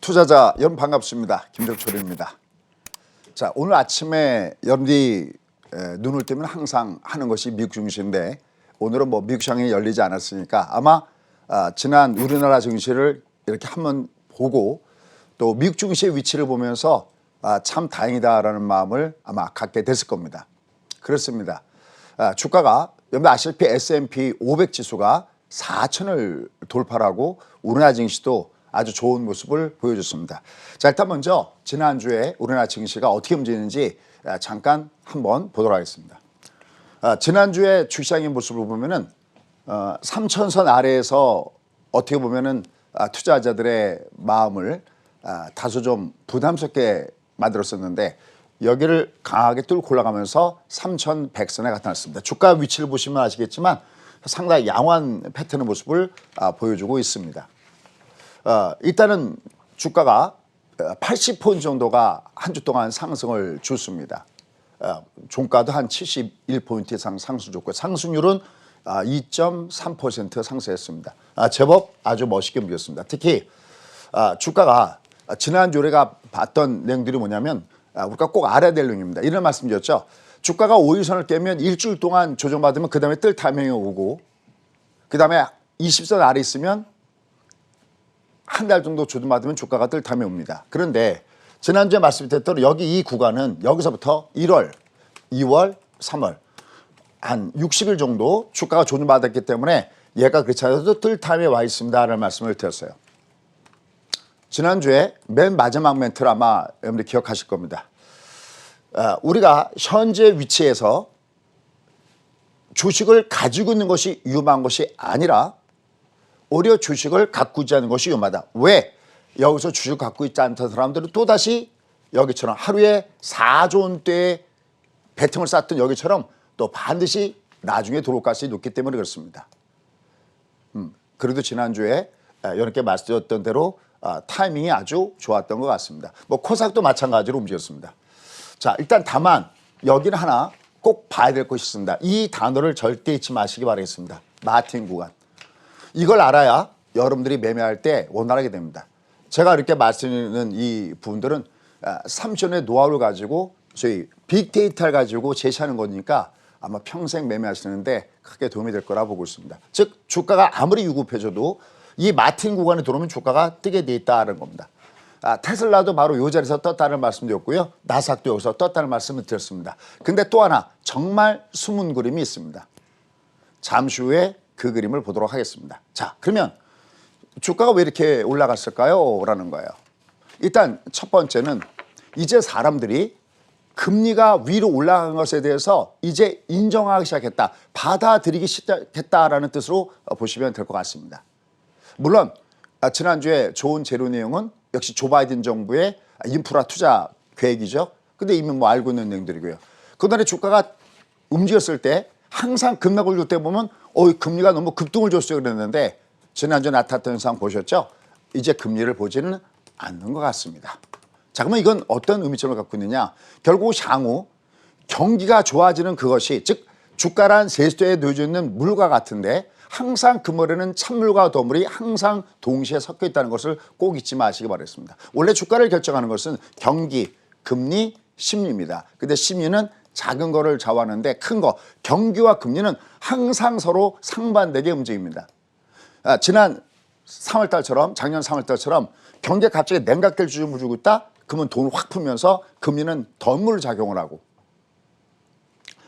투자자 여러분 반갑습니다. 김정철입니다. 자, 오늘 아침에 여러분들이 눈을 뜨면 항상 하는 것이 미국 증시인데 오늘은 뭐 미국 시장이 열리지 않았으니까 아마 지난 우리나라 증시를 이렇게 한번 보고 또 미국 증시의 위치를 보면서 참 다행이다라는 마음을 아마 갖게 됐을 겁니다. 그렇습니다. 주가가 여러분 아시다시피 S&P 500 지수가 4천을 돌파하고 우리나라 증시도 아주 좋은 모습을 보여줬습니다. 자, 일단 먼저 지난주에 우리나라 증시가 어떻게 움직이는지 잠깐 한번 보도록 하겠습니다. 지난주에 주시장의 모습을 보면은 3천선 아래에서 어떻게 보면은 투자자들의 마음을 다소 좀 부담스럽게 만들었었는데 여기를 강하게 뚫고 올라가면서 3,100선에 나타났습니다. 주가 위치를 보시면 아시겠지만 상당히 양호한 패턴의 모습을 보여주고 있습니다. 일단은 주가가 80포인트 정도가 한 주 동안 상승을 줬습니다. 종가도 한 71포인트 이상 상승 줬고 상승률은 2.3% 상승했습니다. 제법 아주 멋있게 움직였습니다. 특히 주가가 지난주 우리가 봤던 내용들이 뭐냐면 우리가 꼭 알아야 될 내용입니다. 이런 말씀드렸죠. 주가가 5일선을 깨면 일주일 동안 조정받으면 그 다음에 뜰 타이밍이 오고 그 다음에 20선 아래 있으면 한 달 정도 조정받으면 주가가 뜰 타이밍이 옵니다. 그런데 지난주에 말씀드렸던 여기 이 구간은 여기서부터 1월, 2월, 3월 한 60일 정도 주가가 조정받았기 때문에 얘가 그렇지 않아도 뜰 타이밍에 와 있습니다라는 말씀을 드렸어요. 지난주에 맨 마지막 멘트를 아마 여러분들 기억하실 겁니다. 우리가 현재 위치에서 주식을 가지고 있는 것이 위험한 것이 아니라 오히려 주식을 갖고 있지 않은 것이 위험하다. 왜? 여기서 주식 갖고 있지 않던 사람들은 또다시 여기처럼 하루에 4조 원대의 배팅을 쌓던 여기처럼 또 반드시 나중에 들어올 가능성이 높기 때문에 그렇습니다. 그래도 지난주에 여러분께 말씀드렸던 대로 타이밍이 아주 좋았던 것 같습니다. 뭐 코스닥도 마찬가지로 움직였습니다. 자, 일단 다만 여기는 하나 꼭 봐야 될 것이 있습니다. 이 단어를 절대 잊지 마시기 바라겠습니다. 마틴 구간. 이걸 알아야 여러분들이 매매할 때 원활하게 됩니다. 제가 이렇게 말씀드리는 이 부분들은 3천의 노하우를 가지고 저희 빅데이터를 가지고 제시하는 거니까 아마 평생 매매하시는데 크게 도움이 될 거라 보고 있습니다. 즉 주가가 아무리 유급해져도 이 마틴 구간에 들어오면 주가가 뜨게 돼 있다는 겁니다. 테슬라도 바로 이 자리에서 떴다는 말씀드렸고요. 나스닥도 여기서 떴다는 말씀을 드렸습니다. 근데 또 하나 정말 숨은 그림이 있습니다. 잠시 후에 그 그림을 보도록 하겠습니다. 자, 그러면 주가가 왜 이렇게 올라갔을까요? 라는 거예요. 일단 첫 번째는 이제 사람들이 금리가 위로 올라간 것에 대해서 이제 인정하기 시작했다. 받아들이기 시작했다라는 뜻으로 보시면 될 것 같습니다. 물론 지난주에 좋은 재료 내용은 역시 조 바이든 정부의 인프라 투자 계획이죠. 근데 이미 뭐 알고 있는 내용들이고요. 그날에 주가가 움직였을 때 항상 급락을 줄 때 보면 금리가 너무 급등을 줬어요 그랬는데 지난주에 나타났던 현상 보셨죠? 이제 금리를 보지는 않는 것 같습니다. 자, 그러면 이건 어떤 의미점을 갖고 있느냐? 결국 향후 경기가 좋아지는 그것이 즉 주가란 세수대에 놓여져 있는 물과 같은데 항상 그물에는 찬물과 더물이 항상 동시에 섞여 있다는 것을 꼭 잊지 마시기 바라겠습니다. 원래 주가를 결정하는 것은 경기, 금리, 심리입니다. 근데 심리는 작은 거를 좌우하는데 큰 거, 경기와 금리는 항상 서로 상반되게 움직입니다. 지난 3월달처럼 작년 3월달처럼 경기가 갑자기 냉각될 주춤을 주고 있다? 그러면 돈을 확 풀면서 금리는 덤물 작용을 하고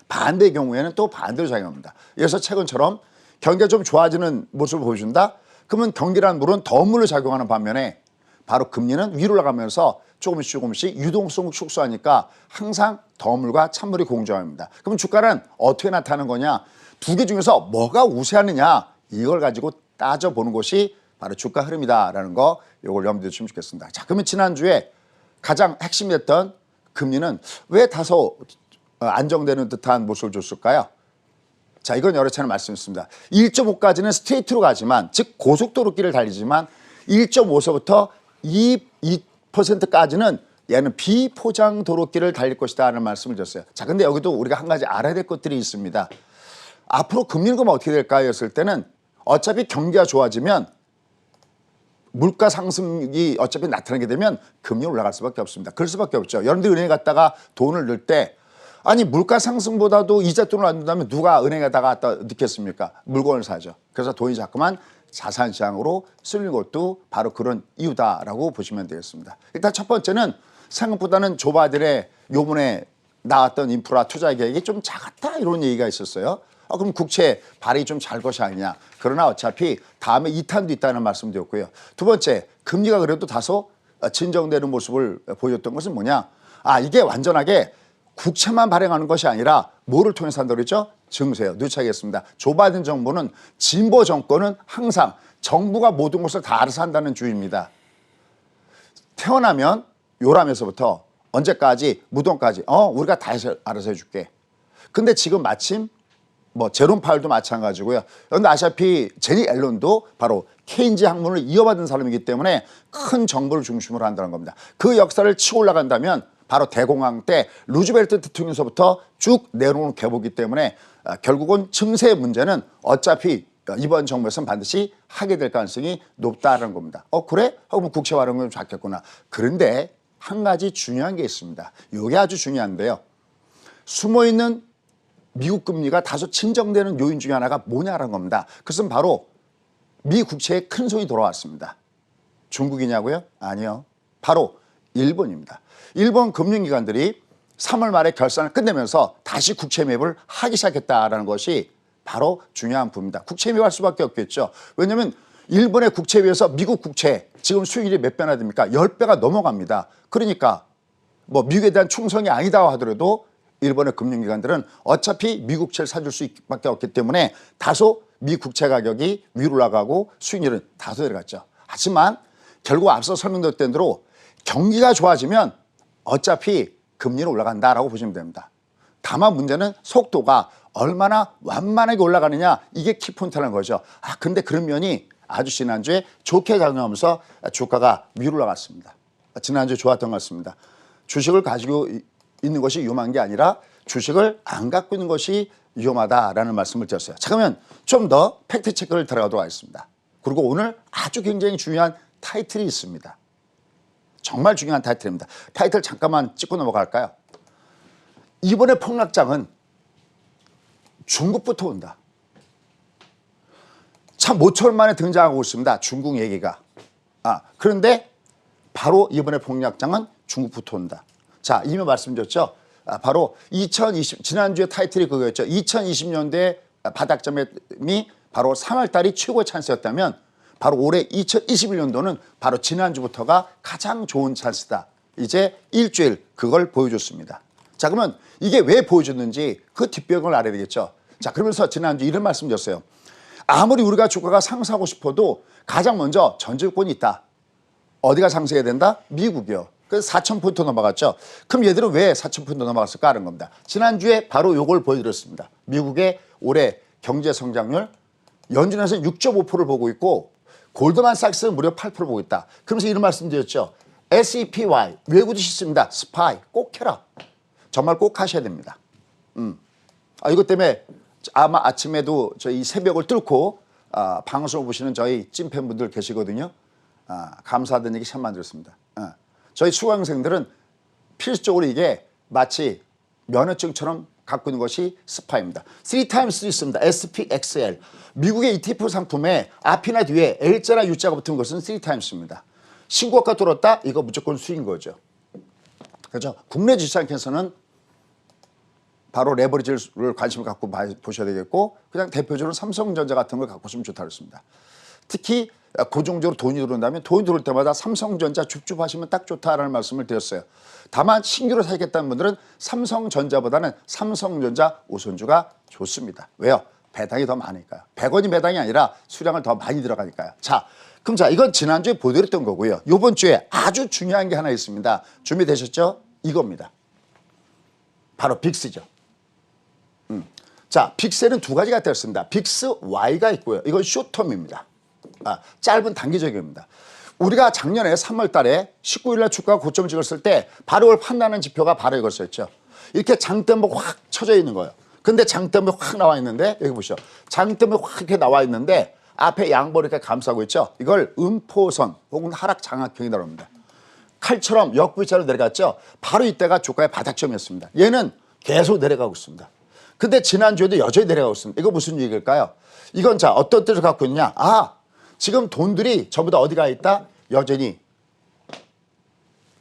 반대의 경우에는 또 반대로 작용합니다. 그래서 최근처럼 경기가 좀 좋아지는 모습을 보여준다? 그러면 경기라는 물은 덤물로 작용하는 반면에 바로 금리는 위로 올라가면서 조금씩 유동성을 축소하니까 항상 덤물과 찬물이 공존합니다. 그럼 주가는 어떻게 나타나는 거냐? 두 개 중에서 뭐가 우세하느냐? 이걸 가지고 따져보는 것이 바로 주가 흐름이다라는 거 이걸 염두에 두시면 좋겠습니다. 자, 그러면 지난주에 가장 핵심이었던 금리는 왜 다소 안정되는 듯한 모습을 줬을까요? 자, 이건 여러 차례 말씀드렸습니다. 1.5까지는 스트레이트로 가지만 즉 고속도로길을 달리지만 1.5서부터 2%까지는 얘는 비포장 도로길을 달릴 것이다 하는 말씀을 드렸어요. 자, 근데 여기도 우리가 한 가지 알아야 될 것들이 있습니다. 앞으로 금리는 그럼 어떻게 될까요? 했을 때는 어차피 경기가 좋아지면 물가 상승이 어차피 나타나게 되면 금리 올라갈 수밖에 없습니다. 그럴 수밖에 없죠. 여러분들 은행에 갔다가 돈을 넣을 때 아니 물가 상승보다도 이자 돈을 안 넣는다면 누가 은행에다가 갖다 넣겠습니까? 물건을 사죠. 그래서 돈이 자꾸만 자산 시장으로 쓸리는 것도 바로 그런 이유다라고 보시면 되겠습니다. 일단 첫 번째는 생각보다는 조바들의 요번에 나왔던 인프라 투자 계획이 좀 작았다 이런 얘기가 있었어요. 그럼 국채 발이 좀 잘 것이 아니냐. 그러나 어차피 다음에 2탄도 있다는 말씀드렸고요. 두 번째, 금리가 그래도 다소 진정되는 모습을 보였던 것은 뭐냐. 이게 완전하게 국채만 발행하는 것이 아니라 뭐를 통해서 한다고 그랬죠? 증세요. 누차겠습니다. 조 바이든 정부는 진보 정권은 항상 정부가 모든 것을 다 알아서 한다는 주의입니다. 태어나면 요람에서부터 언제까지 무덤까지 우리가 다 알아서 해줄게. 근데 지금 마침 뭐 제롬 파월도 마찬가지고요. 그런데 아시다시피 제니 앨런도 바로 케인즈 학문을 이어받은 사람이기 때문에 큰 정부를 중심으로 한다는 겁니다. 그 역사를 치고 올라간다면 바로 대공황 때 루즈벨트 대통령서부터 쭉 내려오는 계보기 때문에 결국은 증세 문제는 어차피 이번 정부에서는 반드시 하게 될 가능성이 높다는 겁니다. 그래? 하고 국채 활용은 작겠구나. 그런데 한 가지 중요한 게 있습니다. 이게 아주 중요한데요. 숨어있는 미국 금리가 다소 진정되는 요인 중에 하나가 뭐냐라는 겁니다. 그것은 바로 미 국채에 큰 손이 돌아왔습니다. 중국이냐고요? 아니요. 바로 일본입니다. 일본 금융기관들이 3월 말에 결산을 끝내면서 다시 국채 매입을 하기 시작했다는 것이 바로 중요한 부분입니다. 국채 매입할 수밖에 없겠죠. 왜냐하면 일본의 국채에 비해서 미국 국채 지금 수익률이 몇 배나 됩니까? 10배가 넘어갑니다. 그러니까 뭐 미국에 대한 충성이 아니다 하더라도 일본의 금융기관들은 어차피 미국채를 사줄 수밖에 없기 때문에 다소 미 국채 가격이 위로 올라가고 수익률은 다소 내려갔죠. 하지만 결국 앞서 설명드렸던 대로 경기가 좋아지면 어차피 금리는 올라간다라고 보시면 됩니다. 다만 문제는 속도가 얼마나 완만하게 올라가느냐 이게 키포인트라는 거죠. 근데 그런 면이 아주 지난주에 좋게 작용하면서 주가가 위로 올라갔습니다. 지난주에 좋았던 것 같습니다. 주식을 가지고 있는 것이 위험한 게 아니라 주식을 안 갖고 있는 것이 위험하다라는 말씀을 드렸어요. 자, 그러면 좀 더 팩트 체크를 들어가도록 하겠습니다. 그리고 오늘 아주 굉장히 중요한 타이틀이 있습니다. 정말 중요한 타이틀입니다. 타이틀 잠깐만 찍고 넘어갈까요? 이번에 폭락장은 중국부터 온다. 참 모처럼 만에 등장하고 있습니다. 중국 얘기가. 그런데 바로 이번에 폭락장은 중국부터 온다. 자, 이미 말씀드렸죠. 바로 지난주에 타이틀이 그거였죠. 2020년대 바닥점이 바로 3월 달이 최고의 찬스였다면 바로 올해 2021년도는 바로 지난주부터가 가장 좋은 찬스다. 이제 일주일 그걸 보여줬습니다. 자, 그러면 이게 왜 보여줬는지 그 뒷배경을 알아야 되겠죠. 자, 그러면서 지난주 이런 말씀드렸어요. 아무리 우리가 주가가 상승하고 싶어도 가장 먼저 전제요건이 있다. 어디가 상승해야 된다? 미국이요. 그래서 4,000포인트 넘어갔죠. 그럼 얘들은 왜 4,000포인트 넘어갔을까 하는 겁니다. 지난주에 바로 요걸 보여드렸습니다. 미국의 올해 경제 성장률 연준에서 6.5%를 보고 있고 골드만삭스는 무려 8%를 보고 있다. 그러면서 이런 말씀드렸죠. SEPY 외국지 싫습니다. 스파이 꼭 해라. 정말 꼭 하셔야 됩니다. 이것 때문에 아마 아침에도 저희 새벽을 뚫고 방송을 보시는 저희 찐팬분들 계시거든요. 감사하다는 얘기 참 많이 들었습니다. 저희 수강생들은 필수적으로 이게 마치 면허증처럼 갖고 있는 것이 스파입니다. 3x 있습니다. SPXL. 미국의 ETF 상품에 앞이나 뒤에 L자나 U자가 붙은 것은 3x입니다. 신고가 뚫었다? 이거 무조건 수익인 거죠. 그렇죠? 국내 주식시장에서는 바로 레버리지를 관심을 갖고 보셔야 되겠고 그냥 대표적으로 삼성전자 같은 걸 갖고 오시면 좋다고 했습니다. 특히 고정적으로 돈이 들어온다면 돈이 들어올 때마다 삼성전자 줍줍 하시면 딱 좋다라는 말씀을 드렸어요. 다만 신규로 사겠다는 분들은 삼성전자보다는 삼성전자 우선주가 좋습니다. 왜요? 배당이 더 많으니까요. 100원이 배당이 아니라 수량을 더 많이 들어가니까요. 자, 그럼 이건 지난주에 보여드렸던 거고요. 이번 주에 아주 중요한 게 하나 있습니다. 준비되셨죠? 이겁니다. 바로 빅스죠. 자, 빅스에는 두 가지가 되었습니다. 빅스 Y가 있고요. 이건 쇼텀입니다. 짧은 단기적입니다. 우리가 작년에 3월 달에 19일 날 주가가 고점을 찍었을 때 바로 이걸 판단하는 지표가 바로 이것이었죠. 이렇게 장대목 확 쳐져 있는 거예요. 근데 장대목이 확 나와 있는데 여기 보시죠. 장대목이 확 이렇게 나와 있는데 앞에 양보 이렇게 감싸고 있죠. 이걸 음포선 혹은 하락장악형이라고 합니다. 칼처럼 역V자로 내려갔죠. 바로 이때가 주가의 바닥점이었습니다. 얘는 계속 내려가고 있습니다. 근데 지난주에도 여전히 내려가고 있습니다. 이거 무슨 얘기일까요? 이건 자 어떤 뜻을 갖고 있느냐. 지금 돈들이 전부 다 어디가 있다? 여전히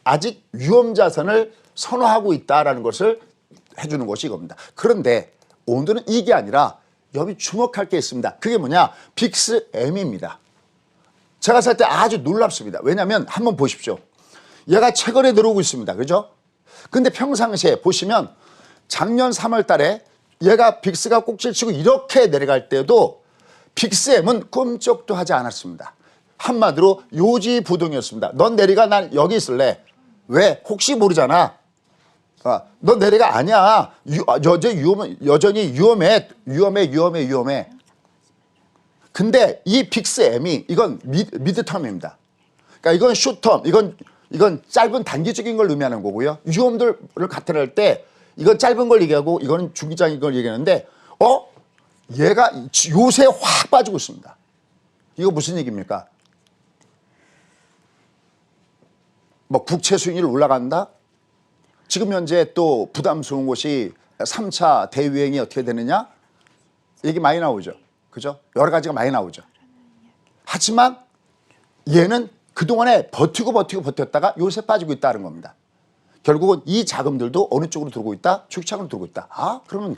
아직 위험자산을 선호하고 있다라는 것을 해주는 것이 이겁니다. 그런데 오늘은 이게 아니라 여기 주목할 게 있습니다. 그게 뭐냐? 빅스M입니다. 제가 살 때 아주 놀랍습니다. 왜냐하면 한번 보십시오. 얘가 최근에 들어오고 있습니다. 그죠? 근데 평상시에 보시면 작년 3월 달에 얘가 빅스가 꼭지를 치고 이렇게 내려갈 때도 빅스M은 꿈쩍도 하지 않았습니다. 한마디로 요지부동이었습니다. 넌 내리가 난 여기 있을래. 왜? 혹시 모르잖아. 넌 내리가 아니야. 여전히 위험해. 근데 이 빅스M이 이건 미드텀입니다. 그러니까 이건 숏텀, 이건 짧은 단기적인 걸 의미하는 거고요. 위험들을 나타낼 때 이건 짧은 걸 얘기하고 이거는 중기적인 걸 얘기하는데 얘가 요새 확 빠지고 있습니다. 이거 무슨 얘기입니까? 뭐 국채 수익률 올라간다? 지금 현재 또 부담스러운 것이 3차 대유행이 어떻게 되느냐? 얘기 많이 나오죠. 그죠? 여러 가지가 많이 나오죠. 하지만 얘는 그동안에 버텼다가 요새 빠지고 있다는 겁니다. 결국은 이 자금들도 어느 쪽으로 들어오고 있다? 주식창으로 들어오고 있다. 그러면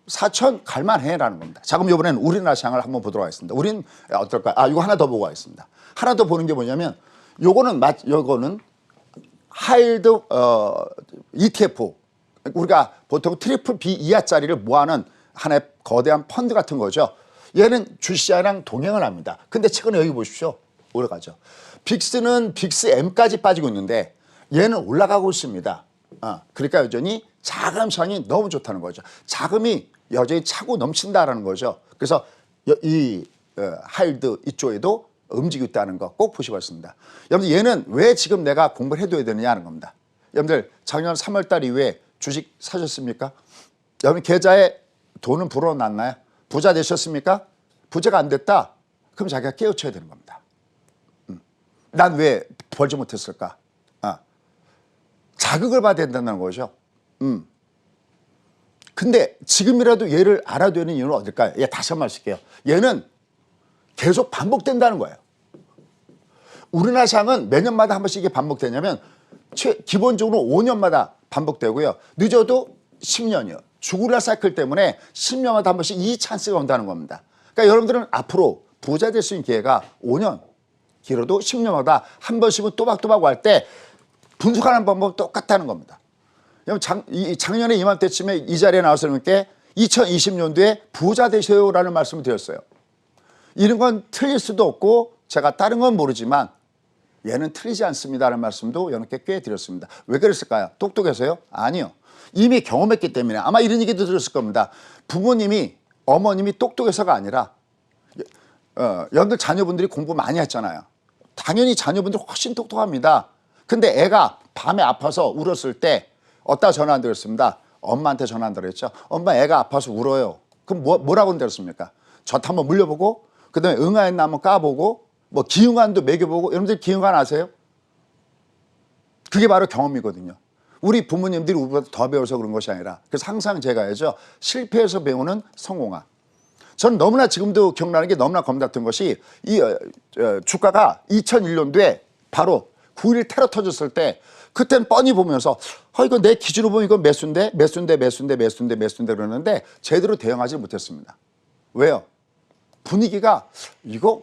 4천 갈만해라는 겁니다. 자, 그럼 이번에는 우리나라 시장을 한번 보도록 하겠습니다. 우린 어떨까요? 이거 하나 더 보고 가겠습니다. 하나 더 보는 게 뭐냐면 요거는 하이드 ETF, 우리가 보통 트리플 B 이하짜리를 모아놓은 하나의 거대한 펀드 같은 거죠. 얘는 주시장이랑 동행을 합니다. 근데 최근에 여기 보십시오. 올라가죠. 빅스는 빅스M까지 빠지고 있는데 얘는 올라가고 있습니다. 그러니까 여전히 자금 시장이 너무 좋다는 거죠. 자금이 여전히 차고 넘친다라는 거죠. 그래서 이 하이드 이쪽에도 움직이고 있다는 거 꼭 보시고 있습니다. 여러분들 얘는 왜 지금 내가 공부를 해둬야 되느냐 하는 겁니다. 여러분들 작년 3월달 이후에 주식 사셨습니까? 여러분 계좌에 돈은 불어났나요? 부자 되셨습니까? 부자가 안 됐다? 그럼 자기가 깨우쳐야 되는 겁니다. 난 왜 벌지 못했을까? 자극을 받아야 된다는 거죠. 근데 지금이라도 얘를 알아둬야 되는 이유는 어딜까요? 다시 한 번 말씀드릴게요. 얘는 계속 반복된다는 거예요. 우리나라 시장은 몇 년마다 한 번씩 이게 반복되냐면 기본적으로 5년마다 반복되고요. 늦어도 10년이요. 주구라 사이클 때문에 10년마다 한 번씩 이 찬스가 온다는 겁니다. 그러니까 여러분들은 앞으로 부자 될 수 있는 기회가 5년, 길어도 10년마다 한 번씩은 또박또박 할 때 분석하는 방법은 똑같다는 겁니다. 작년에 이맘때쯤에 이 자리에 나와서 이렇게 2020년도에 부자 되세요라는 말씀을 드렸어요. 이런 건 틀릴 수도 없고 제가 다른 건 모르지만 얘는 틀리지 않습니다라는 말씀도 여러분께 꽤 드렸습니다. 왜 그랬을까요? 똑똑해서요? 아니요. 이미 경험했기 때문에 아마 이런 얘기도 들었을 겁니다. 부모님이 어머님이 똑똑해서가 아니라 여러분들 자녀분들이 공부 많이 했잖아요. 당연히 자녀분들 훨씬 똑똑합니다. 근데 애가 밤에 아파서 울었을 때 어디다 전화 안 드렸습니다. 엄마한테 전화 안 드렸죠. 엄마 애가 아파서 울어요. 그럼 뭐라고 드렸습니까? 젖 한번 물려보고 그다음에 응아했나 한번 까보고 뭐 기흉안도 먹여보고. 여러분들 기흉안 아세요? 그게 바로 경험이거든요. 우리 부모님들이 우리보다 더 배워서 그런 것이 아니라 그래서 항상 제가 해야죠. 실패해서 배우는 성공학. 저는 너무나 지금도 기억나는 게 너무나 겁났던 것이 이 주가가 2001년도에 바로 9.11 테러 터졌을 때 그땐 뻔히 보면서 이거 내 기준으로 보면 이건 매수인데 그러는데 제대로 대응하지 못했습니다. 왜요? 분위기가 이거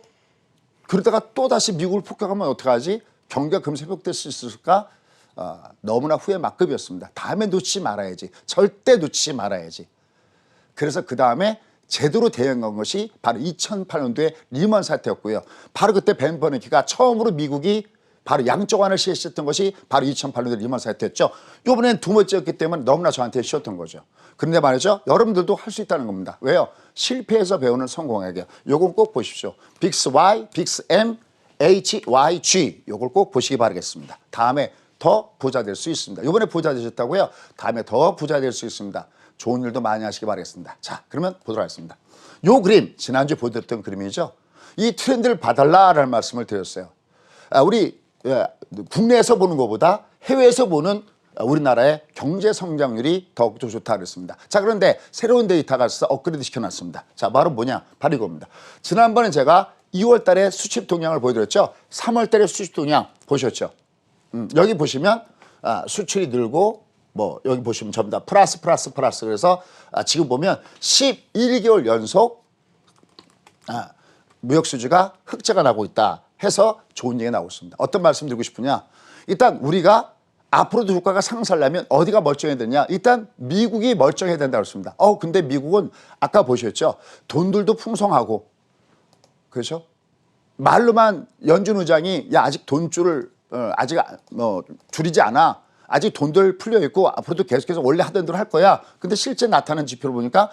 그러다가 또다시 미국을 폭격하면 어떡하지? 경기가 금세 회복될 수 있을까? 너무나 후회 막급이었습니다. 다음에 놓치지 말아야지. 절대 놓치지 말아야지. 그래서 그 다음에 제대로 대응한 것이 바로 2008년도에 리먼 사태였고요. 바로 그때 벤 버너키가 처음으로 미국이 바로 양적완을 실시했던 것이 바로 2008년도 리먼 사태였죠. 이번엔 두 번째였기 때문에 너무나 저한테 쉬웠던 거죠. 그런데 말이죠. 여러분들도 할 수 있다는 겁니다. 왜요? 실패해서 배우는 성공학이에요. 요건 꼭 보십시오. 빅스Y, 빅스M, HYG 요걸 꼭 보시기 바라겠습니다. 다음에 더 부자 될 수 있습니다. 이번에 부자 되셨다고요? 다음에 더 부자 될 수 있습니다. 좋은 일도 많이 하시기 바라겠습니다. 자, 그러면 보도록 하겠습니다. 요 그림, 지난주에 보여드렸던 그림이죠. 이 트렌드를 봐달라라는 말씀을 드렸어요. 우리 국내에서 보는 것보다 해외에서 보는 우리나라의 경제 성장률이 더욱더 좋다 그랬습니다. 자, 그런데 새로운 데이터가 있어서 업그레이드 시켜놨습니다. 자, 바로 뭐냐? 바로 이겁니다. 지난번에 제가 2월 달에 수출 동향을 보여드렸죠. 3월 달에 수출 동향 보셨죠? 여기 보시면 수출이 늘고 뭐 여기 보시면 전부 다 플러스 그래서 지금 보면 11개월 연속 무역 수지가 흑자가 나고 있다 해서 좋은 얘기가 나오고 있습니다. 어떤 말씀 드리고 싶으냐? 일단 우리가 앞으로도 주가가 상승하려면 어디가 멀쩡해야 되냐? 일단 미국이 멀쩡해야 된다고 했습니다. 근데 미국은 아까 보셨죠? 돈들도 풍성하고 그렇죠? 말로만 연준 의장이 야 아직 돈줄을 아직 줄이지 않아. 아직 돈들 풀려 있고 앞으로도 계속해서 원래 하던 대로 할 거야. 근데 실제 나타나는 지표를 보니까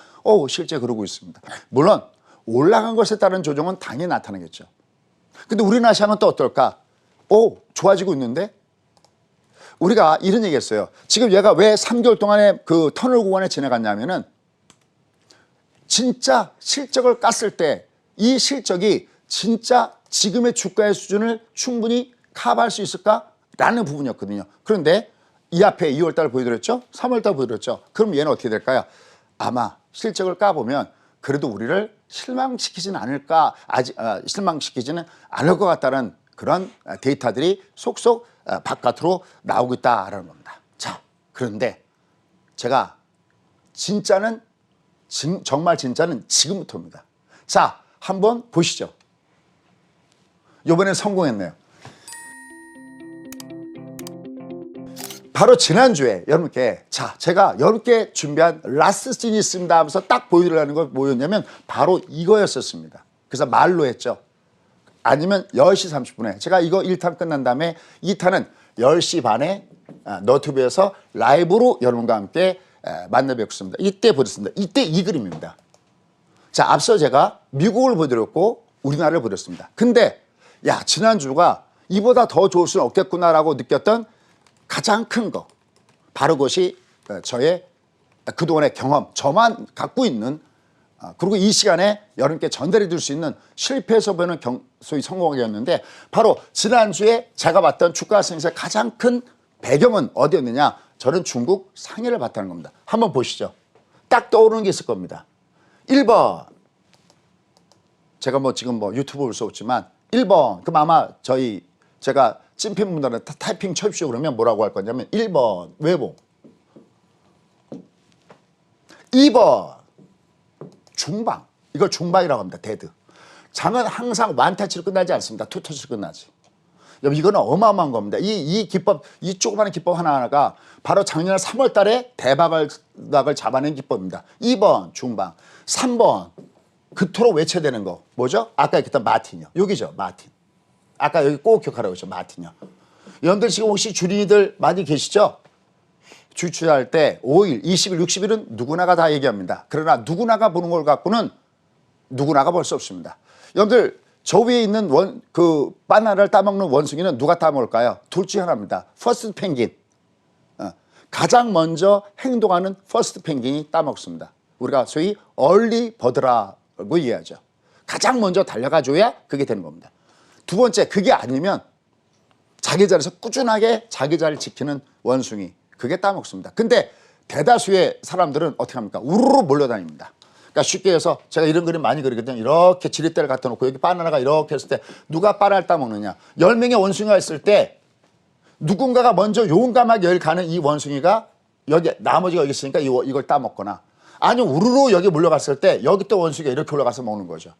실제 그러고 있습니다. 물론 올라간 것에 따른 조정은 당연히 나타나겠죠. 근데 우리나라 시장은 또 어떨까? 좋아지고 있는데? 우리가 이런 얘기 했어요. 지금 얘가 왜 3개월 동안에 그 터널 구간에 지나갔냐면은 진짜 실적을 깠을 때 이 실적이 진짜 지금의 주가의 수준을 충분히 커버할 수 있을까라는 부분이었거든요. 그런데 이 앞에 2월 달 보여드렸죠? 3월 달 보여드렸죠? 그럼 얘는 어떻게 될까요? 아마 실적을 까보면 그래도 우리를 실망시키지는 않을까, 실망시키지는 않을 것 같다는 그런 데이터들이 속속 바깥으로 나오고 있다라는 겁니다. 자, 그런데 제가 정말 진짜는 지금부터입니다. 자, 한번 보시죠. 이번엔 성공했네요. 바로 지난주에 여러분께 제가 여러분께 준비한 라스트 씬이 있습니다 하면서 딱 보여드리려는 건 뭐였냐면 바로 이거였었습니다. 그래서 말로 했죠. 아니면 10시 30분에 제가 이거 1탄 끝난 다음에 2탄은 10시 반에 너튜브에서 라이브로 여러분과 함께 만나 뵙겠습니다. 이때 보였습니다. 이때 이 그림입니다. 자, 앞서 제가 미국을 보여드렸고 우리나라를 보여드렸습니다. 근데 지난주가 이보다 더 좋을 수는 없겠구나라고 느꼈던 가장 큰 거 바로 그것이 저의 그동안의 경험, 저만 갖고 있는 그리고 이 시간에 여러분께 전달해 줄 수 있는 실패에서 보는 소위 성공이었는데 바로 지난주에 제가 봤던 주가 상승의 가장 큰 배경은 어디였느냐? 저는 중국 상해를 봤다는 겁니다. 한번 보시죠. 딱 떠오르는 게 있을 겁니다. 1번 제가 지금 유튜브 볼 수 없지만 1번 그럼 아마 제가 찐팬분들한테 타이핑 쳐주시오 그러면 뭐라고 할 거냐면 1번 외봉, 2번 중방, 이걸 중방이라고 합니다. 데드. 장은 항상 완타치로 끝나지 않습니다. 투터치로 끝나지. 이거는 어마어마한 겁니다. 이 기법, 이 조그마한 기법 하나하나가 바로 작년 3월 달에 대박을 잡아낸 기법입니다. 2번 중방, 3번 그토록 외쳐대는 거 뭐죠? 아까 얘기했던 마틴이요. 여기죠, 마틴. 아까 여기 꼭 기억하라고 했죠, 마틴이요. 여러분들 지금 혹시 주린이들 많이 계시죠? 주추할 때 5일, 20일, 60일은 누구나가 다 얘기합니다. 그러나 누구나가 보는 걸 갖고는 누구나가 볼 수 없습니다. 여러분들 저 위에 있는 바나나를 따먹는 원숭이는 누가 따먹을까요? 둘 중에 하나입니다. 퍼스트 펭귄. 가장 먼저 행동하는 퍼스트 펭귄이 따먹습니다. 우리가 소위 얼리 버드라고 이해하죠. 가장 먼저 달려가줘야 그게 되는 겁니다. 두 번째, 그게 아니면 자기 자리에서 꾸준하게 자기 자리를 지키는 원숭이, 그게 따먹습니다. 근데 대다수의 사람들은 어떻게 합니까? 우르르 몰려다닙니다. 그러니까 쉽게 해서 제가 이런 그림 많이 그리거든요. 이렇게 지렛대를 갖다 놓고 여기 바나나가 이렇게 했을 때 누가 바나나를 따먹느냐. 10명의 원숭이가 있을 때 누군가가 먼저 용감하게 여기 가는 이 원숭이가 여기 나머지가 여기 있으니까 이걸 따먹거나 아니면 우르르 여기 몰려갔을 때 여기 또 원숭이가 이렇게 올라가서 먹는 거죠.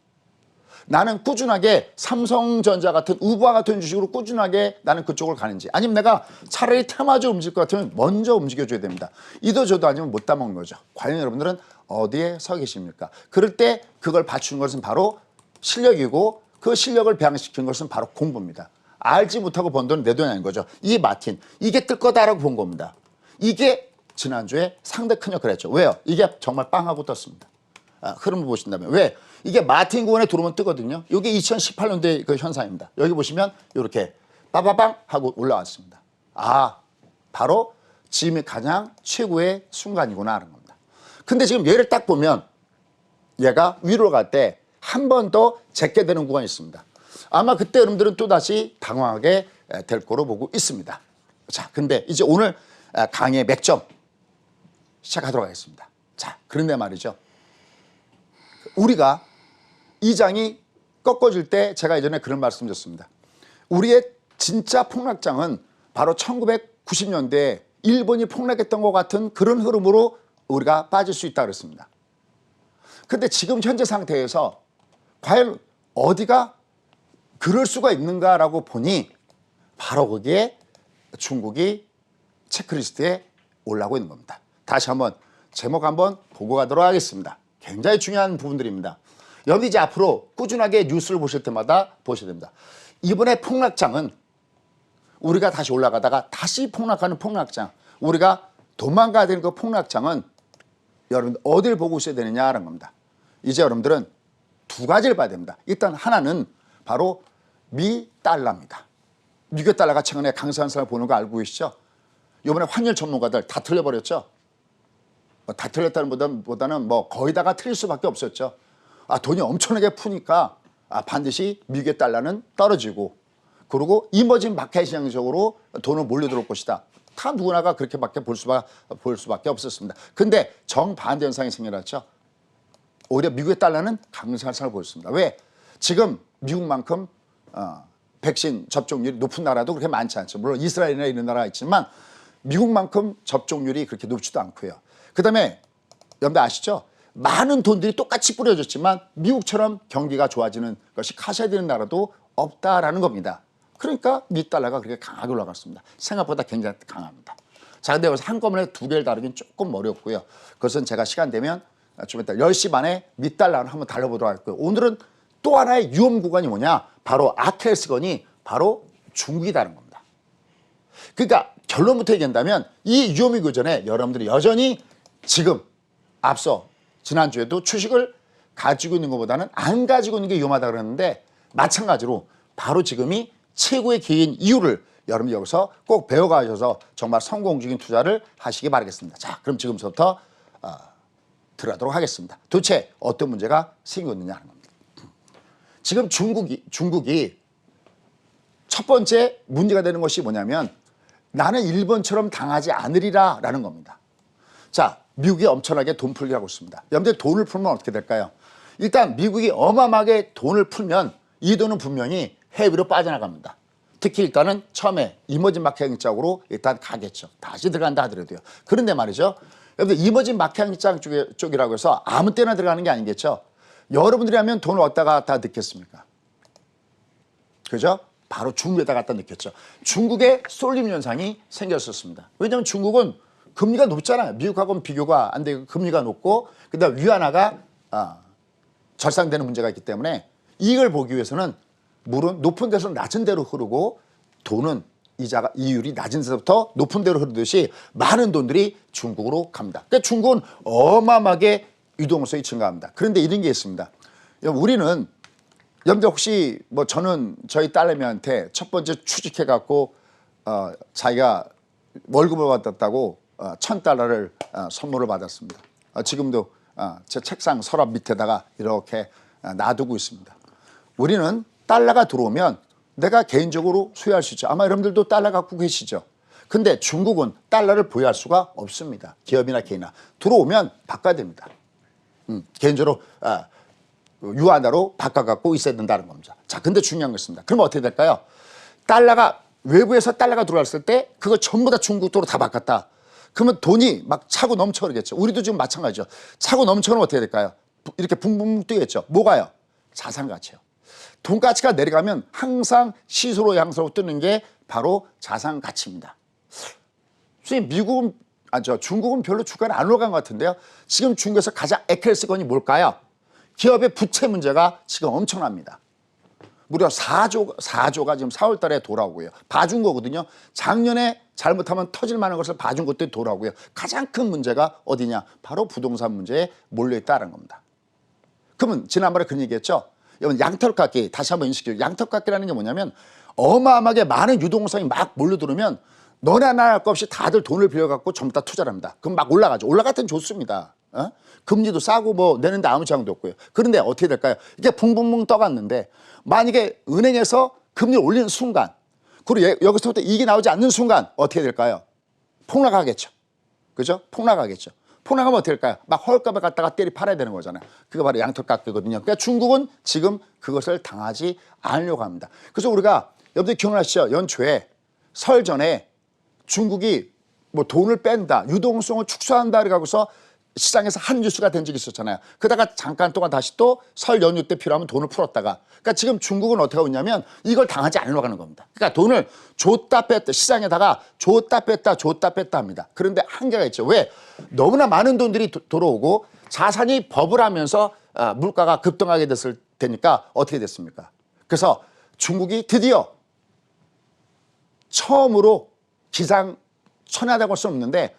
나는 꾸준하게 삼성전자 같은 우부와 같은 주식으로 꾸준하게 나는 그쪽을 가는지 아니면 내가 차라리 테마주 움직일 것 같으면 먼저 움직여줘야 됩니다. 이도 저도 아니면 못 따먹는 거죠. 과연 여러분들은 어디에 서 계십니까? 그럴 때 그걸 받추는 것은 바로 실력이고 그 실력을 배양시키는 것은 바로 공부입니다. 알지 못하고 번 돈은 내 돈이 아닌 거죠. 이 마틴, 이게 뜰 거다라고 본 겁니다. 이게 지난주에 상당히 큰 역할을 했죠. 왜요? 이게 정말 빵하고 떴습니다. 흐름을 보신다면. 왜? 이게 마틴 구간에 들어오면 뜨거든요. 이게 2018년도의 그 현상입니다. 여기 보시면 이렇게 빠바방 하고 올라왔습니다. 바로 지금이 가장 최고의 순간이구나 하는 겁니다. 근데 지금 얘를 딱 보면 얘가 위로 갈 때 한 번 더 제게 되는 구간이 있습니다. 아마 그때 여러분들은 또다시 당황하게 될 거로 보고 있습니다. 자, 근데 이제 오늘 강의의 맥점 시작하도록 하겠습니다. 자, 그런데 말이죠. 우리가 이 장이 꺾어질 때 제가 예전에 그런 말씀 드렸습니다. 우리의 진짜 폭락장은 바로 1990년대에 일본이 폭락했던 것 같은 그런 흐름으로 우리가 빠질 수 있다고 그랬습니다. 그런데 지금 현재 상태에서 과연 어디가 그럴 수가 있는가라고 보니 바로 거기에 중국이 체크리스트에 올라오고 있는 겁니다. 다시 한번 제목 한번 보고 가도록 하겠습니다. 굉장히 중요한 부분들입니다. 여러분 이제 앞으로 꾸준하게 뉴스를 보실 때마다 보셔야 됩니다. 이번에 폭락장은 우리가 다시 올라가다가 다시 폭락하는 폭락장, 우리가 도망가야 되는 그 폭락장은 여러분 어딜 보고 있어야 되느냐라는 겁니다. 이제 여러분들은 두 가지를 봐야 됩니다. 일단 하나는 바로 미 달러입니다. 미국 달러가 최근에 강세한상을 보는 거 알고 계시죠? 이번에 환율 전문가들 다 틀려버렸죠? 다 틀렸다는 보다는 뭐 거의 다가 틀릴 수밖에 없었죠. 돈이 엄청나게 푸니까 반드시 미국의 달러는 떨어지고, 그리고 이머징 마켓 시장적으로 돈을 몰려들어올 것이다. 다 누구나가 그렇게밖에 볼 수밖에 없었습니다. 근데 정반대 현상이 생겨났죠. 오히려 미국의 달러는 강세한상을 보였습니다. 왜? 지금 미국만큼 백신 접종률이 높은 나라도 그렇게 많지 않죠. 물론 이스라엘이나 이런 나라가 있지만 미국만큼 접종률이 그렇게 높지도 않고요. 그 다음에 여러분들 아시죠? 많은 돈들이 똑같이 뿌려졌지만 미국처럼 경기가 좋아지는 것이 가셔야되는 나라도 없다라는 겁니다. 그러니까 미 달러가 그렇게 강하게 올라갔습니다. 생각보다 굉장히 강합니다. 자, 근데 여기서 한꺼번에 두 개를 다루긴 조금 어렵고요. 그것은 제가 시간 되면 좀 이따 10시 반에 미 달러를 한번 달려보도록 할 거예요. 오늘은 또 하나의 위험 구간이 뭐냐? 바로 아킬레스건이 바로 중국이라는 겁니다. 그러니까 결론부터 얘기한다면 이 위험이 교전에 여러분들이 여전히 지금 앞서 지난주에도 주식을 가지고 있는 것보다는 안 가지고 있는 게 위험하다 그랬는데, 마찬가지로 바로 지금이 최고의 기회인 이유를 여러분이 여기서 꼭 배워가셔서 정말 성공적인 투자를 하시기 바라겠습니다. 자, 그럼 지금부터 들어가도록 하겠습니다. 도대체 어떤 문제가 생겼느냐 하는 겁니다. 지금 중국이 첫 번째 문제가 되는 것이 뭐냐면 나는 일본처럼 당하지 않으리라 라는 겁니다. 자, 미국이 엄청나게 돈 풀기 하고 있습니다. 여러분들 돈을 풀면 어떻게 될까요? 일단 미국이 어마어마하게 돈을 풀면 이 돈은 분명히 해외로 빠져나갑니다. 특히 일단은 처음에 이머징 마켓 쪽으로 일단 가겠죠. 다시 들어간다 하더라도요. 그런데 말이죠. 여러분들 이머징 마켓 쪽이라고 해서 아무 때나 들어가는 게 아니겠죠. 여러분들이 하면 돈을 어디다 갖다 넣겠습니까? 그죠? 바로 중국에다 갖다 넣겠죠. 중국에 쏠림 현상이 생겼었습니다. 왜냐하면 중국은 금리가 높잖아요. 미국하고는 비교가 안 되고 금리가 높고, 그다음 위안화가 절상되는 문제가 있기 때문에 이걸 보기 위해서는 물은 높은 데서 낮은 데로 흐르고 돈은 이율이 낮은 데서부터 높은 데로 흐르듯이 많은 돈들이 중국으로 갑니다. 그러니까 중국은 어마어마하게 유동성이 증가합니다. 그런데 이런 게 있습니다. 우리는 여러분들 혹시 뭐 저는 저희 딸내미한테 첫 번째 취직해갖고 자기가 월급을 받았다고 $1,000를 선물을 받았습니다. 지금도 제 책상 서랍 밑에다가 이렇게 놔두고 있습니다. 우리는 달러가 들어오면 내가 개인적으로 소유할 수 있죠. 아마 여러분들도 달러 갖고 계시죠. 근데 중국은 달러를 보유할 수가 없습니다. 기업이나 개인이나 들어오면 바꿔야 됩니다. 개인적으로 유한화로 바꿔갖고 있어야 된다는 겁니다. 자, 근데 중요한 거 있습니다. 그럼 어떻게 될까요? 달러가 외부에서 달러가 들어왔을 때 그거 전부 다 중국 돈으로 다 바꿨다. 그러면 돈이 막 차고 넘쳐 오르겠죠. 우리도 지금 마찬가지죠. 차고 넘쳐오면 어떻게 될까요? 이렇게 붕붕 뛰겠죠. 뭐가요? 자산 가치요. 돈 가치가 내려가면 항상 시소로 향수로 뜨는 게 바로 자산 가치입니다. 선생님, 중국은 별로 주가는 안 올라간 것 같은데요. 지금 중국에서 가장 아킬레스건이 뭘까요? 기업의 부채 문제가 지금 엄청납니다. 무려 4조가 지금 4월 달에 돌아오고요. 봐준 거거든요. 작년에 잘못하면 터질 만한 것을 봐준 것들이 돌아오고요. 가장 큰 문제가 어디냐? 바로 부동산 문제에 몰려있다는 겁니다. 그러면 지난번에 그런 얘기했죠. 여러분 양털깎기 다시 한번 인식해요. 양털깎기라는 게 뭐냐면 어마어마하게 많은 유동성이 막 몰려들으면 너나 나나 할 것 없이 다들 돈을 빌려갖고 전부 다 투자를 합니다. 그럼 막 올라가죠. 올라갈 땐 좋습니다. 금리도 싸고 뭐 내는데 아무 지장도 없고요. 그런데 어떻게 될까요? 이게 붕붕붕 떠갔는데 만약에 은행에서 금리를 올리는 순간 그리고 여기서부터 이익이 나오지 않는 순간 어떻게 될까요? 폭락하겠죠. 그죠? 폭락하겠죠. 폭락하면 어떻게 될까요? 막 헐값에 갖다가 때리 팔아야 되는 거잖아요. 그게 바로 양털깎이거든요. 그러니까 중국은 지금 그것을 당하지 않으려고 합니다. 그래서 우리가 여러분들 기억나시죠? 연초에 설 전에 중국이 뭐 돈을 뺀다, 유동성을 축소한다 그래가지고서 시장에서 한 뉴스가 된 적이 있었잖아요. 그러다가 잠깐 동안 다시 또 설 연휴 때 필요하면 돈을 풀었다가. 그러니까 지금 중국은 어떻게 하고 있냐면 이걸 당하지 않으려고 하는 겁니다. 그러니까 돈을 줬다 뺐다 시장에다가 줬다 뺐다 합니다. 그런데 한계가 있죠. 왜? 너무나 많은 돈들이 들어오고 자산이 버블하면서 물가가 급등하게 됐을 테니까 어떻게 됐습니까? 그래서 중국이 드디어 처음으로 기상천외하다고 할 수는 없는데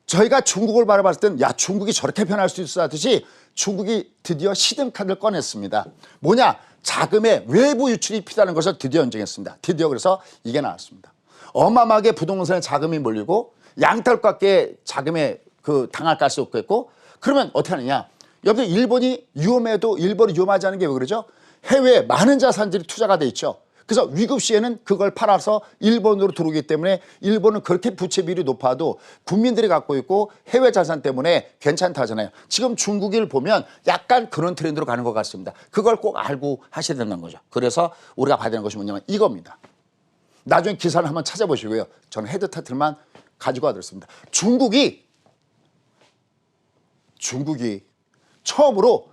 저희가 중국을 바라봤을 때는 야 중국이 저렇게 변할 수 있어 하듯이 중국이 드디어 시듬카드를 꺼냈습니다. 뭐냐? 자금의 외부 유출이 필요하다는 것을 드디어 인정했습니다. 드디어 그래서 이게 나왔습니다. 어마어마하게 부동산에 자금이 몰리고 양털깎이에 자금에 당할 가수 없겠고 그러면 어떻게 하느냐? 여기 일본이 위험해도 일본이 위험하지 않은 게 왜 그러죠? 해외에 많은 자산들이 투자가 돼 있죠. 그래서 위급 시에는 그걸 팔아서 일본으로 들어오기 때문에 일본은 그렇게 부채 비율이 높아도 국민들이 갖고 있고 해외 자산 때문에 괜찮다잖아요. 지금 중국을 보면 약간 그런 트렌드로 가는 것 같습니다. 그걸 꼭 알고 하셔야 된다는 거죠. 그래서 우리가 봐야 되는 것이 뭐냐면 이겁니다. 나중에 기사를 한번 찾아보시고요. 저는 헤드 타이틀만 가지고 와드렸습니다. 중국이 처음으로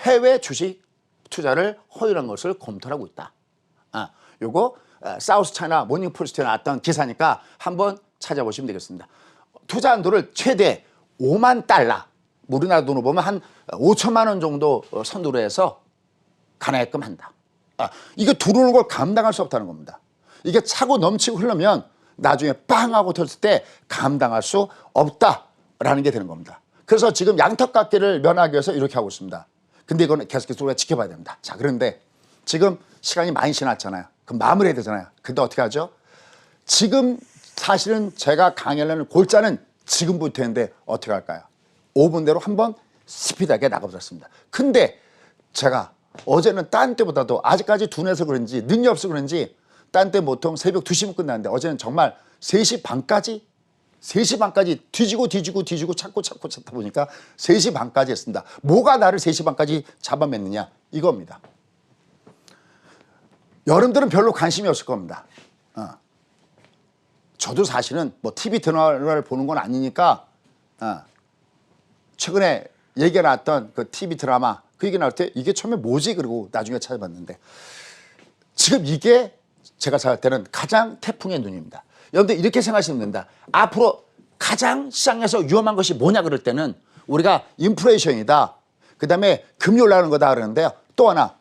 해외 주식 투자를 허용한 것을 검토하고 있다. 요거 사우스 차이나 모닝포스트에 나왔던 기사니까 한번 찾아보시면 되겠습니다. 투자 한도를 최대 5만 달러, 우리나라 돈으로 보면 한 5천만 원 정도 선두로 해서 가능하게끔 한다. 이게 들어오는 걸 감당할 수 없다는 겁니다. 이게 차고 넘치고 흐르면 나중에 빵 하고 터졌을 때 감당할 수 없다라는 게 되는 겁니다. 그래서 지금 양턱깎이를 면하기 위해서 이렇게 하고 있습니다. 근데 이거는 계속해서 우리가 지켜봐야 됩니다. 자, 그런데 지금 시간이 많이 지났잖아요. 그럼 마무리해야 되잖아요. 근데 어떻게 하죠? 지금 사실은 제가 강연하는 골자는 지금부터인데 어떻게 할까요? 5분대로 한번 스피드하게 나가보셨습니다. 근데 제가 어제는 딴 때보다도 아직까지 둔해서 그런지 능력 없어서 그런지 딴 때 보통 새벽 2시면 끝나는데 어제는 정말 3시 반까지 뒤지고 찾다 보니까 3시 반까지 했습니다. 뭐가 나를 3시 반까지 잡아맸느냐 이겁니다. 여러분들은 별로 관심이 없을 겁니다. 저도 사실은 뭐 TV 드라마를 보는 건 아니니까 최근에 얘기가 나왔던 그 TV 드라마 그 얘기 나올 때 이게 처음에 뭐지 그러고 나중에 찾아봤는데 지금 이게 제가 생각할 때는 가장 태풍의 눈입니다. 여러분들 이렇게 생각하시면 됩니다. 앞으로 가장 시장에서 위험한 것이 뭐냐 그럴 때는 우리가 인플레이션이다. 그다음에 금리 올라가는 거다 그러는데요. 또 하나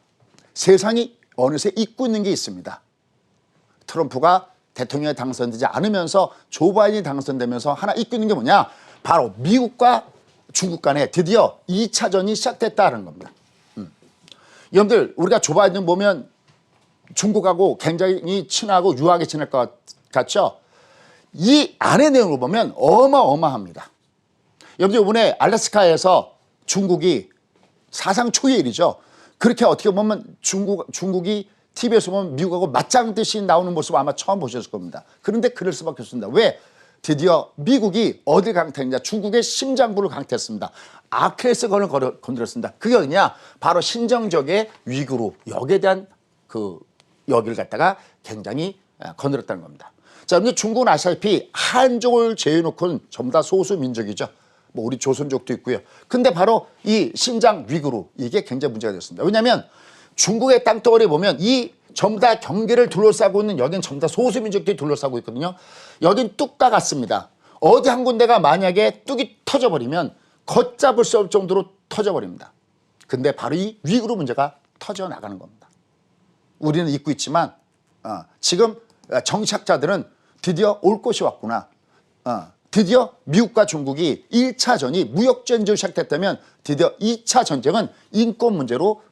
세상이 어느새 잊고 있는 게 있습니다. 트럼프가 대통령에 당선되지 않으면서 조 바이든이 당선되면서 하나 잊고 있는 게 뭐냐. 바로 미국과 중국 간에 드디어 2차전이 시작됐다는 겁니다. 여러분들 우리가 조 바이든 보면 중국하고 굉장히 친하고 유하게 지낼 것 같죠. 이 안의 내용을 보면 어마어마합니다. 여러분들 이번에 알래스카에서 중국이 사상 초유의 일이죠. 그렇게 어떻게 보면 중국이 TV에서 보면 미국하고 맞짱뜨시 나오는 모습 아마 처음 보셨을 겁니다. 그런데 그럴 수밖에 없습니다. 왜? 드디어 미국이 어딜 강타했냐? 중국의 심장부를 강타했습니다. 아킬레스건을 건드렸습니다. 그게 어디냐? 바로 신정적의 위구르 여기에 대한 여기를 갖다가 굉장히 건드렸다는 겁니다. 자, 근데 중국은 아시다시피 한족을 제외놓고는 전부 다 소수 민족이죠. 뭐 우리 조선족도 있고요. 근데 바로 이 신장 위구르 이게 굉장히 문제가 됐습니다. 왜냐하면 중국의 땅덩어리 보면 이 전부 다 경계를 둘러싸고 있는 여긴 전부 다 소수 민족들이 둘러싸고 있거든요. 여긴 뚝과 같습니다. 어디 한 군데가 만약에 뚝이 터져버리면 걷잡을 수 없을 정도로 터져버립니다. 근데 바로 이 위구르 문제가 터져나가는 겁니다. 우리는 잊고 있지만 지금 정치학자들은 드디어 올 것이 왔구나. 드디어 미국과 중국이 1차 전이 무역 전쟁이 시작됐다면 드디어 2차 전쟁은 인권 문제로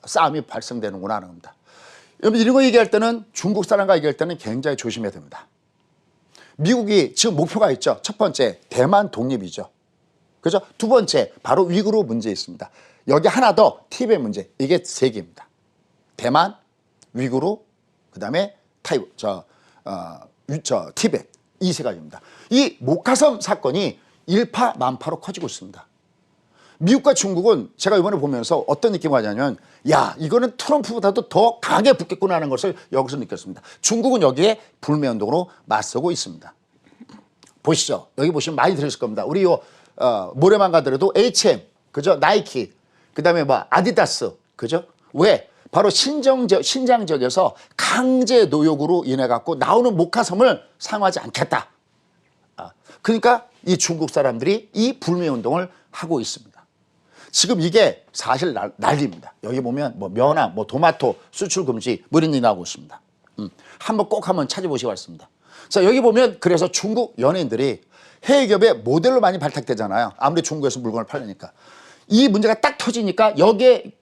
싸움이 발생되는구나 하는 겁니다. 여러분 이런 거 얘기할 때는 중국 사람과 얘기할 때는 굉장히 조심해야 됩니다. 미국이 지금 목표가 있죠. 첫 번째 대만 독립이죠. 그죠? 두 번째 바로 위구르 문제 있습니다. 여기 하나 더 티벳 문제. 이게 세 개입니다. 대만, 위구르, 그다음에 티벳 이 세 가지입니다. 이 목화섬 사건이 일파만파로 커지고 있습니다. 미국과 중국은 제가 이번에 보면서 어떤 느낌이 가냐면 야 이거는 트럼프보다도 더 강하게 붙겠구나 하는 것을 여기서 느꼈습니다. 중국은 여기에 불매운동으로 맞서고 있습니다. 보시죠. 여기 보시면 많이 들으실 겁니다. 우리 모래만 가더라도 H&M, 그죠? 나이키, 그다음에 뭐 아디다스, 그죠? 왜? 바로 신장 지역에서 강제 노역으로 인해 갖고 나오는 목화섬을 사용하지 않겠다. 그러니까 이 중국 사람들이 이 불매 운동을 하고 있습니다. 지금 이게 사실 난리입니다. 여기 보면 뭐 면화, 뭐 토마토 수출 금지 뭐 이런 일이 나오고 있습니다. 한번 꼭 한번 찾아보시기 바랍니다. 자 여기 보면 그래서 중국 연예인들이 해외 기업의 모델로 많이 발탁되잖아요. 아무리 중국에서 물건을 팔려니까. 이 문제가 딱 터지니까 여기에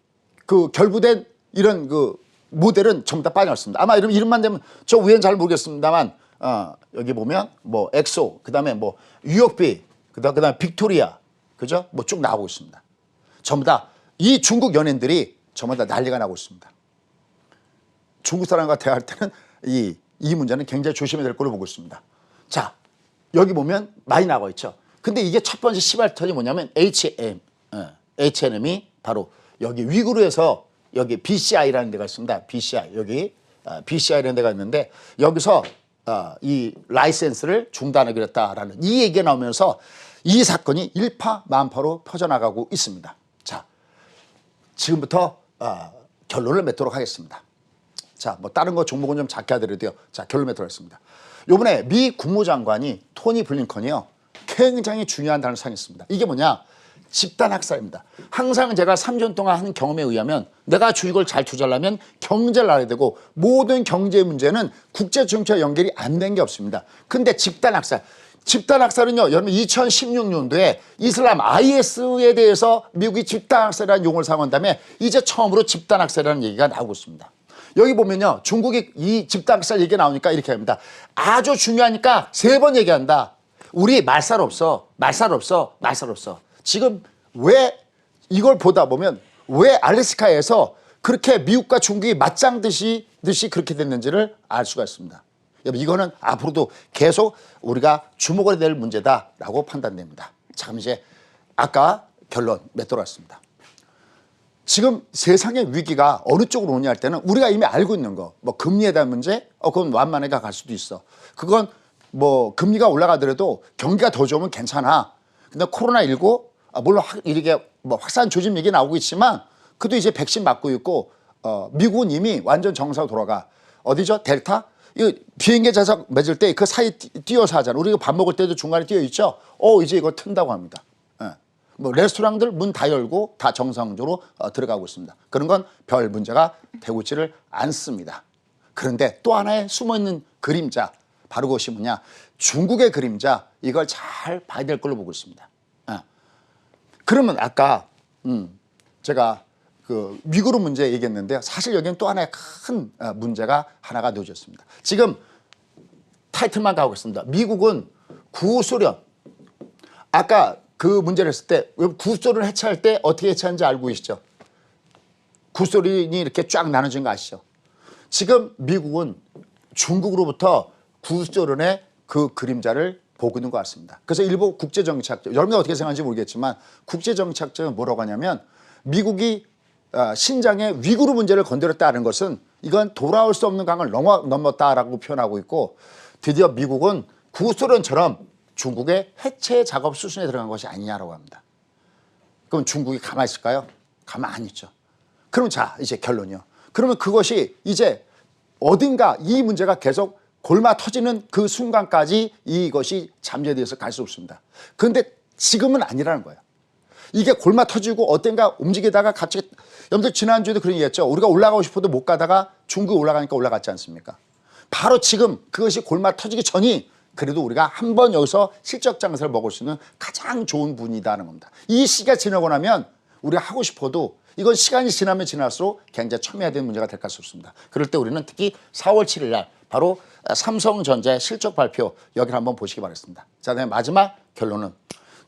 그 결부된 이런 그 모델은 전부 다 빠져나왔습니다. 아마 이름만 되면 저 위엔 잘 모르겠습니다만 여기 보면 뭐 엑소, 그다음에 뭐 유역비, 그다음에 빅토리아, 그죠? 뭐 쭉 나오고 있습니다. 전부 다 이 중국 연예인들이 전부 다 난리가 나고 있습니다. 중국 사람과 대화할 때는 이 문제는 굉장히 조심해야 될 걸로 보고 있습니다. 자, 여기 보면 많이 나와 있죠. 근데 이게 첫 번째 시발점이 뭐냐면 H&M이 바로 여기 위구르에서 여기 BCI라는 데가 있습니다. BCI 여기 BCI라는 데가 있는데 여기서 이 라이센스를 중단하기로 했다라는 이 얘기가 나오면서 이 사건이 일파만파로 퍼져나가고 있습니다. 자, 지금부터 결론을 맺도록 하겠습니다. 자, 뭐 다른 거 종목은 좀 작게 하더라도요. 자, 결론 맺도록 하겠습니다. 요번에 미 국무장관이 토니 블링컨이요. 굉장히 중요한 단어를 사용했습니다. 이게 뭐냐? 집단 학살입니다. 항상 제가 3년 동안 하는 경험에 의하면 내가 주식을 잘 투자하려면 경제를 알아야 되고 모든 경제 문제는 국제 정치와 연결이 안 된 게 없습니다. 근데 집단 학살. 집단 학살은요. 여러분 2016년도에 이슬람 IS에 대해서 미국이 집단 학살이라는 용어를 사용한 다음에 이제 처음으로 집단 학살이라는 얘기가 나오고 있습니다. 여기 보면요. 중국이 이 집단 학살 얘기가 나오니까 이렇게 합니다. 아주 중요하니까 3번 얘기한다. 우리 말살 없어. 말살 없어. 말살 없어. 지금 왜 이걸 보다 보면 왜 알래스카에서 그렇게 미국과 중국이 맞짱듯이 그렇게 됐는지를 알 수가 있습니다. 이거는 앞으로도 계속 우리가 주목해야 될 문제다라고 판단됩니다. 참 이제 아까 결론 맺도록 하겠습니다. 지금 세상의 위기가 어느 쪽으로 오냐 할 때는 우리가 이미 알고 있는 거, 뭐 금리에 대한 문제, 그건 완만하게 갈 수도 있어. 그건 뭐 금리가 올라가더라도 경기가 더 좋으면 괜찮아. 근데 코로나19 물론 이렇게 뭐 확산 조짐 얘기 나오고 있지만 그래도 이제 백신 맞고 있고 미국은 이미 완전 정상으로 돌아가. 어디죠? 델타? 이 비행기 좌석 맺을 때 그 사이 뛰어서 하잖아. 우리가 밥 먹을 때도 중간에 뛰어 있죠. 이제 이거 튼다고 합니다. 뭐 레스토랑들 문 다 열고 다 정상적으로 들어가고 있습니다. 그런 건 별 문제가 되고 있지를 않습니다. 그런데 또 하나의 숨어있는 그림자, 바로 그것이 뭐냐? 중국의 그림자, 이걸 잘 봐야 될 걸로 보고 있습니다. 그러면 아까 제가 그 위구르 문제 얘기했는데 사실 여기는 또 하나의 큰 문제가 하나가 놓여졌습니다. 지금 타이틀만 가고 있습니다. 미국은 구소련, 아까 그 문제를 했을 때 구소련을 해체할 때 어떻게 해체하는지 알고 계시죠? 구소련이 이렇게 쫙 나눠진 거 아시죠? 지금 미국은 중국으로부터 구소련의 그 그림자를 보고 있는 것 같습니다. 그래서 일부 국제정치학者, 여러분들 어떻게 생각하는지 모르겠지만 국제정치학자는 뭐라고 하냐면 미국이 신장의 위구르 문제를 건드렸다는 것은 이건 돌아올 수 없는 강을 넘었다라고 표현하고 있고 드디어 미국은 구소련처럼 중국의 해체 작업 수순에 들어간 것이 아니냐라고 합니다. 그럼 중국이 가만히 있을까요? 가만히 안 있죠. 그럼 자 이제 결론이요. 그러면 그것이 이제 어딘가 이 문제가 계속 골마 터지는 그 순간까지 이것이 잠재되어서 갈 수 없습니다. 그런데 지금은 아니라는 거예요. 이게 골마 터지고 어딘가 움직이다가 갑자기 여러분들 지난주에도 그런 얘기했죠. 우리가 올라가고 싶어도 못 가다가 중국이 올라가니까 올라갔지 않습니까? 바로 지금 그것이 골마 터지기 전이 그래도 우리가 한번 여기서 실적 장세를 먹을 수 있는 가장 좋은 분이다는 겁니다. 이 시기가 지나고 나면 우리가 하고 싶어도 이건 시간이 지나면 지날수록 굉장히 첨예해야 되는 문제가 될 수 없습니다. 그럴 때 우리는 특히 4월 7일 날 바로 삼성전자의 실적 발표 여기를 한번 보시기 바랍니다. 자, 그다음에 마지막 결론은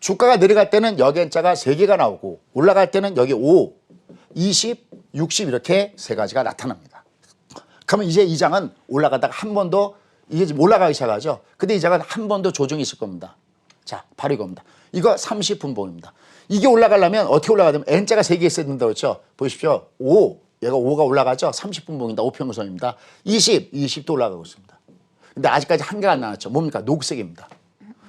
주가가 내려갈 때는 여기 N자가 3개가 나오고 올라갈 때는 여기 5, 20, 60 이렇게 3가지가 나타납니다. 그러면 이제 이 장은 올라가다가 한 번 더 이게 지금 올라가기 시작하죠. 근데 이 장은 한 번 더 조정이 있을 겁니다. 자, 바로 이겁니다. 이거 30분봉입니다. 이게 올라가려면 어떻게 올라가냐면 N자가 3개 있어야 된다고 그랬죠. 보십시오. 5, 얘가 5가 올라가죠. 30분봉입니다. 5평선입니다. 20, 20도 올라가고 있습니다. 근데 아직까지 한 개가 안 나왔죠. 뭡니까? 녹색입니다.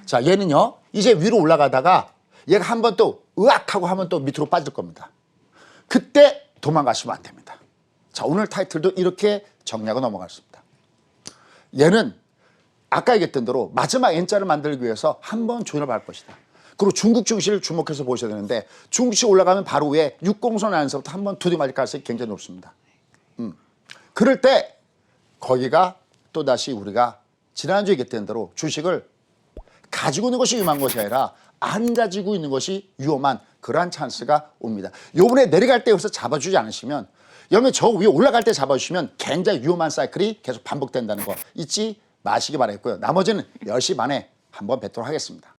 자, 얘는요. 이제 위로 올라가다가 얘가 한 번 또 으악 하고 하면 또 밑으로 빠질 겁니다. 그때 도망가시면 안 됩니다. 자, 오늘 타이틀도 이렇게 정리하고 넘어가겠습니다. 얘는 아까 얘기했던 대로 마지막 N자를 만들기 위해서 한번 조인을 할 것이다. 그리고 중국 증시를 주목해서 보셔야 되는데 중국시 올라가면 바로 위에 60선 안에서부터 한번 두드 맞을 가능성이 굉장히 높습니다. 그럴 때 거기가 또다시 우리가 지난주에 얘기했던 대로 주식을 가지고 있는 것이 위험한 것이 아니라 안 가지고 있는 것이 위험한 그러한 찬스가 옵니다. 요번에 내려갈 때 여기서 잡아주지 않으시면 여러분 저 위에 올라갈 때 잡아주시면 굉장히 위험한 사이클이 계속 반복된다는 거 잊지 마시기 바라겠고요. 나머지는 10시 반에 한번 뵙도록 하겠습니다.